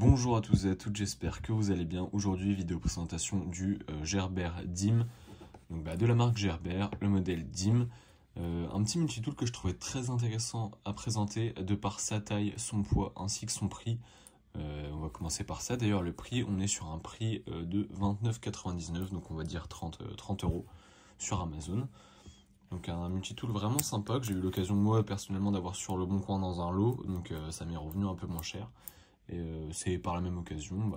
Bonjour à tous et à toutes, j'espère que vous allez bien. Aujourd'hui, vidéo présentation du Gerber DIM, donc de la marque Gerber, le modèle DIM. Un petit multitool que je trouvais très intéressant à présenter de par sa taille, son poids ainsi que son prix. On va commencer par ça. D'ailleurs, le prix, on est sur un prix de 29,99, donc on va dire 30 € sur Amazon. Donc un multitool vraiment sympa que j'ai eu l'occasion moi personnellement d'avoir sur le bon coin dans un lot, donc ça m'est revenu un peu moins cher. Et c'est par la même occasion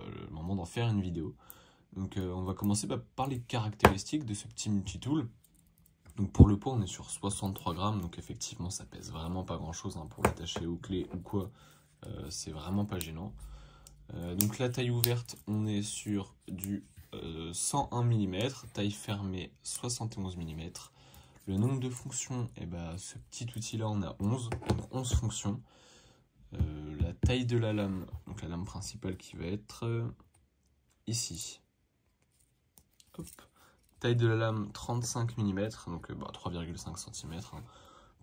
le moment d'en faire une vidéo. Donc on va commencer par les caractéristiques de ce petit multitool. Donc pour le poids on est sur 63 grammes, donc effectivement ça pèse vraiment pas grand chose pour l'attacher aux clés ou quoi, c'est vraiment pas gênant. Donc la taille ouverte on est sur du 101 mm, taille fermée 71 mm. Le nombre de fonctions, ce petit outil là on a 11, donc 11 fonctions. La taille de la lame, donc la lame principale qui va être ici. Hop. Taille de la lame 35 mm, donc 3,5 cm,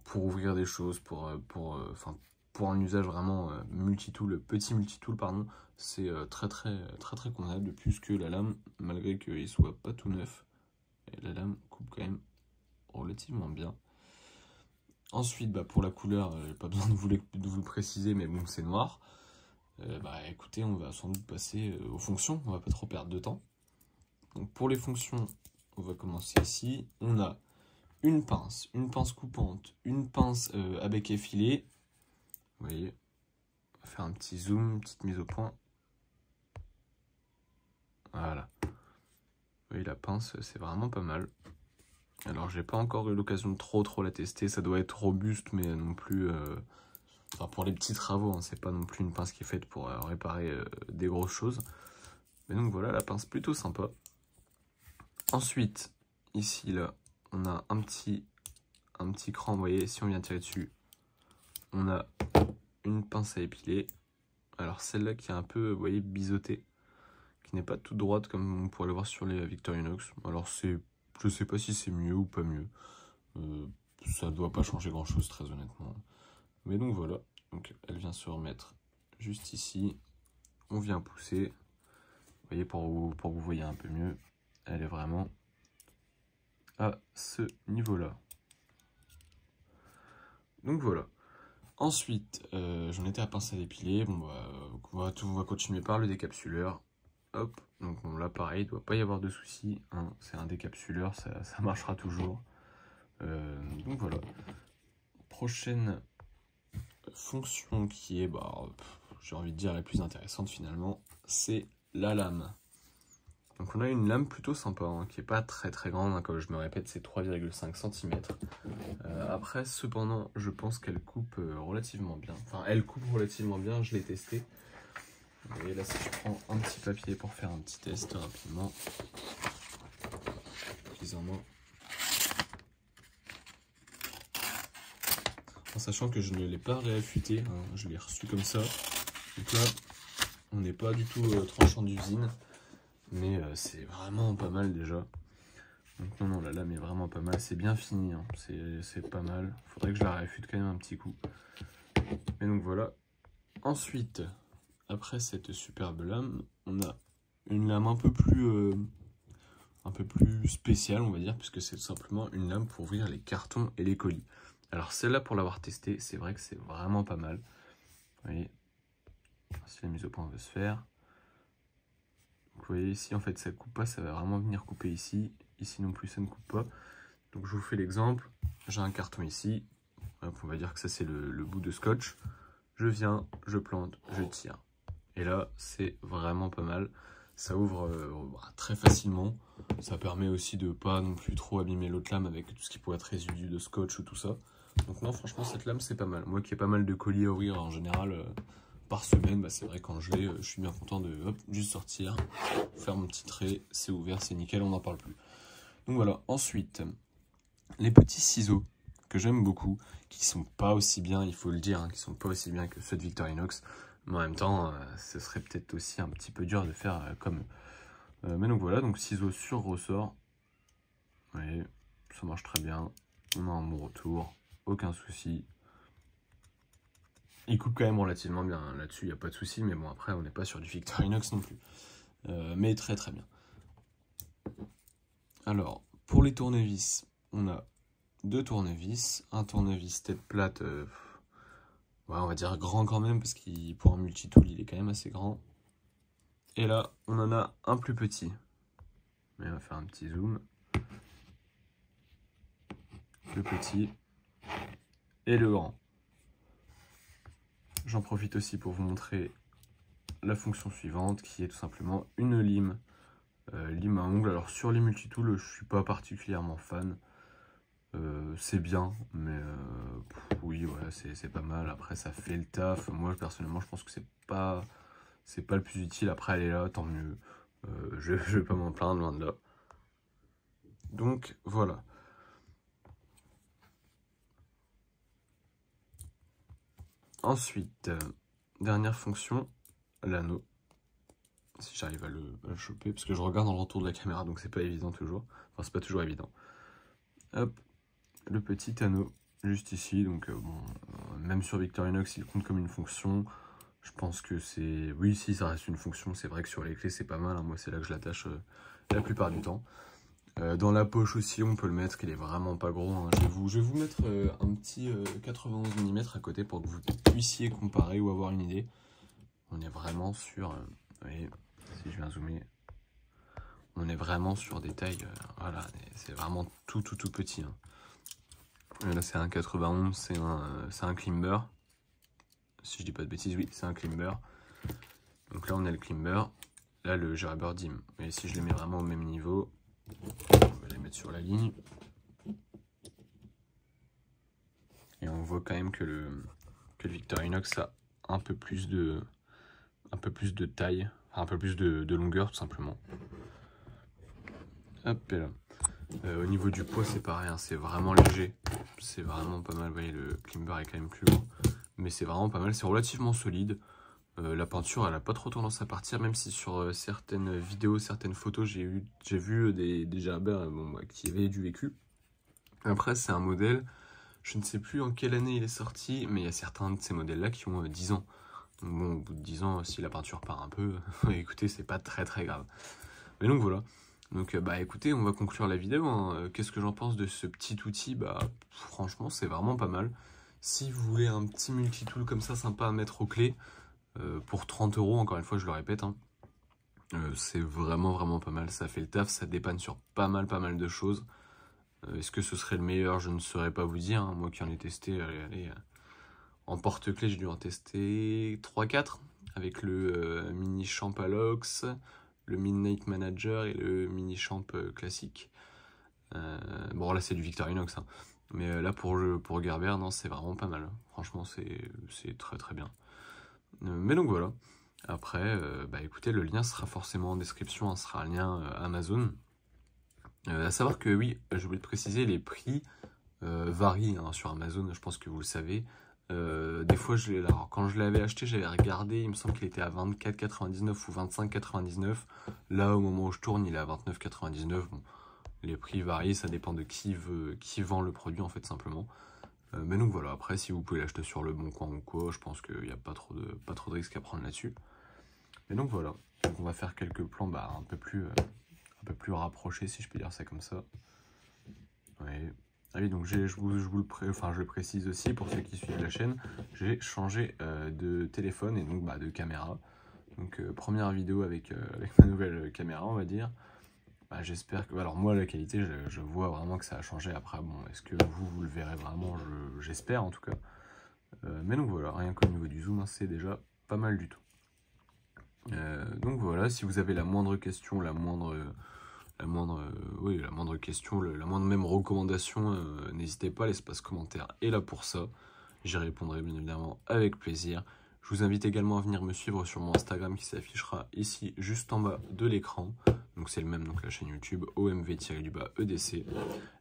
pour ouvrir des choses, pour un usage vraiment multitool, petit multitool pardon, c'est très convenable, de plus que la lame, malgré qu'il soit pas tout neuf, et la lame coupe quand même relativement bien. Ensuite, pour la couleur, j'ai pas besoin de vous le préciser, mais bon, c'est noir. Écoutez, on va sans doute passer aux fonctions, on va pas trop perdre de temps. Donc pour les fonctions, on va commencer ici. On a une pince coupante, une pince à bec effilé. Vous voyez, on va faire un petit zoom, une petite mise au point. Voilà. Vous voyez, la pince, c'est vraiment pas mal. Alors j'ai pas encore eu l'occasion de trop la tester, ça doit être robuste mais non plus, pour les petits travaux, c'est pas non plus une pince qui est faite pour réparer des grosses choses. Mais donc voilà, la pince plutôt sympa. Ensuite, ici là, on a un petit cran, vous voyez, si on vient tirer dessus, on a une pince à épiler. Alors celle-là qui est un peu, vous voyez, biseautée, qui n'est pas toute droite comme on pourrait le voir sur les Victorinox. Alors je sais pas si c'est mieux ou pas mieux. Ça doit pas changer grand chose très honnêtement. Mais donc voilà, donc elle vient se remettre juste ici. On vient pousser. Vous voyez, pour que vous voyez un peu mieux, elle est vraiment à ce niveau-là. Donc voilà. Ensuite, j'en étais à pince à dépiler. Bon on va continuer par le décapsuleur. Hop, donc bon, là pareil, il ne doit pas y avoir de soucis, c'est un décapsuleur, ça marchera toujours. Donc voilà. Prochaine fonction qui est, j'ai envie de dire la plus intéressante finalement, c'est la lame. Donc on a une lame plutôt sympa, qui n'est pas très grande, comme je me répète, c'est 3,5 cm. Après, cependant, je pense qu'elle coupe relativement bien. Enfin, elle coupe relativement bien, je l'ai testé. Et là, si je prends un petit papier pour faire un petit test rapidement, en sachant que je ne l'ai pas réaffûté, je l'ai reçu comme ça. Donc là, on n'est pas du tout tranchant d'usine, mais c'est vraiment pas mal déjà. Donc non, la lame est vraiment pas mal, c'est bien fini, c'est pas mal. Faudrait que je la réaffûte quand même un petit coup. Mais donc voilà. Ensuite, après cette superbe lame, on a une lame un peu plus spéciale, on va dire, puisque c'est tout simplement une lame pour ouvrir les cartons et les colis. Alors celle-là, pour l'avoir testée, c'est vrai que c'est vraiment pas mal. Vous voyez, si la mise au point veut se faire. Donc, vous voyez ici, en fait, ça ne coupe pas, ça va vraiment venir couper ici. Ici non plus, ça ne coupe pas. Donc je vous fais l'exemple. J'ai un carton ici. Hop, on va dire que ça, c'est le bout de scotch. Je viens, je plante, je tire. Et là, c'est vraiment pas mal. Ça ouvre très facilement. Ça permet aussi de pas non plus trop abîmer l'autre lame avec tout ce qui pourrait être résidu de scotch ou tout ça. Donc non, franchement, cette lame, c'est pas mal. Moi qui ai pas mal de colis à ouvrir en général par semaine, c'est vrai, quand je l'ai, je suis bien content de juste sortir, faire mon petit trait, c'est ouvert, c'est nickel, on n'en parle plus. Donc voilà, ensuite, les petits ciseaux que j'aime beaucoup, qui sont pas aussi bien, il faut le dire, qui sont pas aussi bien que ceux de Victorinox, mais en même temps, ce serait peut-être aussi un petit peu dur de faire comme eux. Mais donc voilà, donc ciseaux sur ressort, vous voyez, ça marche très bien, on a un bon retour, aucun souci. Il coupe quand même relativement bien, hein. Là-dessus, il n'y a pas de souci, mais bon, après, on n'est pas sur du Victorinox non plus. Mais très très bien. Alors, pour les tournevis, on a 2 tournevis, un tournevis tête plate, ouais, on va dire grand quand même, parce qu'il pour un multitool, il est quand même assez grand. Et là, on en a un plus petit. Mais on va faire un petit zoom. Le petit et le grand. J'en profite aussi pour vous montrer la fonction suivante, qui est tout simplement une lime. Lime à ongles. Alors sur les multitools, je suis pas particulièrement fan. C'est bien, mais oui, ouais, c'est pas mal. Après, ça fait le taf. Moi, personnellement, je pense que c'est pas le plus utile. Après, elle est là, tant mieux. Je vais pas m'en plaindre, loin de là. Donc, voilà. Ensuite, dernière fonction, l'anneau. Si j'arrive à le choper, parce que je regarde dans le retour de la caméra, donc c'est pas évident toujours. Enfin, c'est pas toujours évident. Hop, le petit anneau, juste ici. Donc, bon, même sur Victorinox, il compte comme une fonction. Je pense que c'est... Oui, si, ça reste une fonction. C'est vrai que sur les clés, c'est pas mal, hein. Moi, c'est là que je l'attache la plupart du temps. Dans la poche aussi, on peut le mettre. Il est vraiment pas gros, hein. Je vais vous mettre un petit 91 mm à côté pour que vous puissiez comparer ou avoir une idée. On est vraiment sur... vous voyez, si je viens zoomer, on est vraiment sur des tailles... voilà, c'est vraiment tout petit, hein. Là, c'est un 91, c'est un Klimber. Si je dis pas de bêtises, oui, c'est un Klimber. Donc là, on a le Klimber. Là, le Gerber Dim. Et si je les mets vraiment au même niveau, on va les mettre sur la ligne. Et on voit quand même que le Victorinox a un peu plus de taille, un peu plus de longueur, tout simplement. Hop, et là. Au niveau du poids, c'est pareil, hein, c'est vraiment léger. C'est vraiment pas mal. Vous voyez, le Klimber est quand même plus lourd. Mais c'est vraiment pas mal. C'est relativement solide. La peinture, elle a pas trop tendance à partir, même si sur certaines vidéos, certaines photos, j'ai vu des Gerber qui avaient du vécu. Après, c'est un modèle, je ne sais plus en quelle année il est sorti, mais il y a certains de ces modèles-là qui ont 10 ans. Donc bon, au bout de 10 ans, si la peinture part un peu, écoutez, c'est pas très grave. Mais donc voilà. Donc bah écoutez, on va conclure la vidéo, hein. Qu'est-ce que j'en pense de ce petit outil? Bah franchement, c'est vraiment pas mal. Si vous voulez un petit multitool comme ça, sympa à mettre aux clés, pour 30 €, encore une fois, je le répète, hein, c'est vraiment pas mal. Ça fait le taf, ça dépanne sur pas mal de choses. Est-ce que ce serait le meilleur? Je ne saurais pas vous dire, hein. Moi qui en ai testé, allez, en porte-clés, j'ai dû en tester 3-4 avec le mini champ Alox, le Midnight Manager et le mini champ classique. Bon, là c'est du Victorinox, hein. Mais là pour Gerber, non, c'est vraiment pas mal. Franchement, c'est très bien. Mais donc voilà. Après, bah écoutez, le lien sera forcément en description, hein, ce sera un lien Amazon. À savoir que oui, je voulais te préciser, les prix varient, hein, sur Amazon, je pense que vous le savez. Des fois, alors, quand je l'avais acheté, j'avais regardé, il me semble qu'il était à 24,99 ou 25,99. Là, au moment où je tourne, il est à 29,99. Bon, les prix varient, ça dépend de qui vend le produit, en fait, simplement. Mais donc voilà, après, si vous pouvez l'acheter sur le bon coin ou quoi, je pense qu'il n'y a pas trop de risques à prendre là-dessus. Et donc voilà, donc on va faire quelques plans un peu plus rapprochés, si je peux dire ça comme ça. Ouais. Ah oui, donc je le précise aussi pour ceux qui suivent la chaîne, j'ai changé de téléphone et donc de caméra. Donc première vidéo avec ma nouvelle caméra, on va dire. J'espère que... Alors moi, la qualité, je vois vraiment que ça a changé. Après, bon, est-ce que vous le verrez vraiment? J'espère en tout cas. Mais donc voilà, rien qu'au niveau du zoom, hein, c'est déjà pas mal du tout. Donc voilà, si vous avez la moindre question, la moindre question, la moindre même recommandation, n'hésitez pas, l'espace commentaire est là pour ça. J'y répondrai bien évidemment avec plaisir. Je vous invite également à venir me suivre sur mon Instagram qui s'affichera ici juste en bas de l'écran. Donc c'est le même, donc la chaîne YouTube OMV-EDC.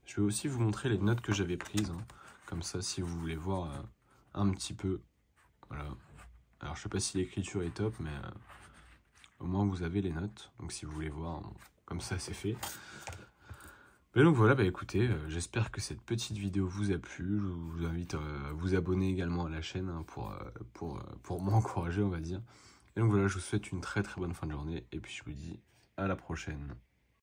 Je vais aussi vous montrer les notes que j'avais prises, hein. Comme ça, si vous voulez voir un petit peu. Voilà. Alors je sais pas si l'écriture est top, mais au moins vous avez les notes. Donc si vous voulez voir, comme ça c'est fait. Donc voilà, Mais donc voilà, bah écoutez, j'espère que cette petite vidéo vous a plu. Je vous invite à vous abonner également à la chaîne hein, pour m'encourager, on va dire. Et donc voilà, je vous souhaite une très très bonne fin de journée et puis je vous dis à la prochaine.